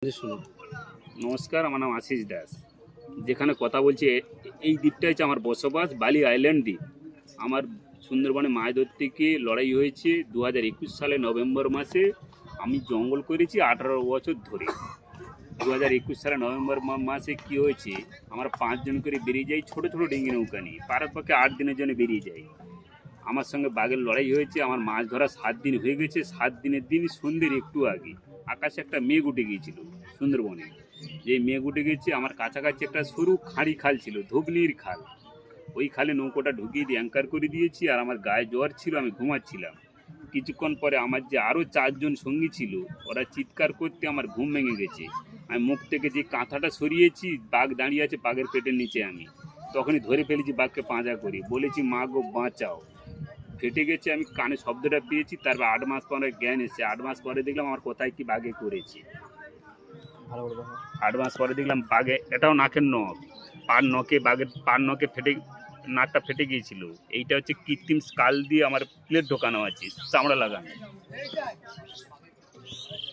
শুনুন। নমস্কার, আমার নাম আশিস দাস। যেখানে কথা বলছি এই দ্বীপটা হচ্ছে আমার বসবাস, বালি আইল্যান্ড দ্বীপ। আমার সুন্দরবনে মাছ ধরতে গিয়ে লড়াই হয়েছে 2021 সালে নভেম্বর মাসে। আমি জঙ্গল করেছি 18 বছর ধরে। 2021 সালে নভেম্বর মাসে কি হয়েছে, আমরা 5 জন করে বেরিয়ে যাই ছোট ছোট ডিঙ্গি নৌকা নিয়ে, পারাপক্ষে 8 দিনের জন্য বেরিয়ে যাই। আমার সঙ্গে বাঘের লড়াই হয়েছে। আমার মাছ ধরা 7 দিন হয়ে গেছে। 7 দিনের দিন সন্ধ্যের একটু আগে আকাশে একটা মেঘ উঠে গিয়েছিল সুন্দরবনে। যে মেঘ উঠে গেছে, আমার কাছাকাছি একটা সরু খাঁড়ি খাল ছিল, ধুবনির খাল। ওই খালে নৌকোটা ঢুকিয়ে দিয়ে অ্যাঙ্কার করে দিয়েছি। আর আমার গায়ে জ্বর ছিল, আমি ঘুমাচ্ছিলাম। কিছুক্ষণ পরে আমার যে আরও 4 জন সঙ্গী ছিল, ওরা চিৎকার করতে আমার ঘুম ভেঙে গেছে। আমি মুখ থেকে যে কাঁথাটা সরিয়েছি, বাঘ দাঁড়িয়ে আছে বাঘের পেটের নিচে। আমি তখনই ধরে ফেলেছি বাঘকে, পাঁজা করি বলেছি, মা গো বাঁচাও। ফেটে গেছে, আমি কানে শব্দটা পেয়েছি। তারপর 8 মাস পরে জ্ঞান এসেছে। 8 মাস পরে দেখলাম আমার কোথায় কি বাঘে করেছে। ভালো করে দেখো। 8 মাস পরে দেখলাম বাঘে, এটাও নাকের নখ, পার নখে, বাঘের পার নখে ফেটে, নাকটা ফেটে গিয়েছিল। এইটা হচ্ছে কৃত্রিম স্কাল দিয়ে আমার প্লেট ঢোকানো আছে, চামড়া লাগানো।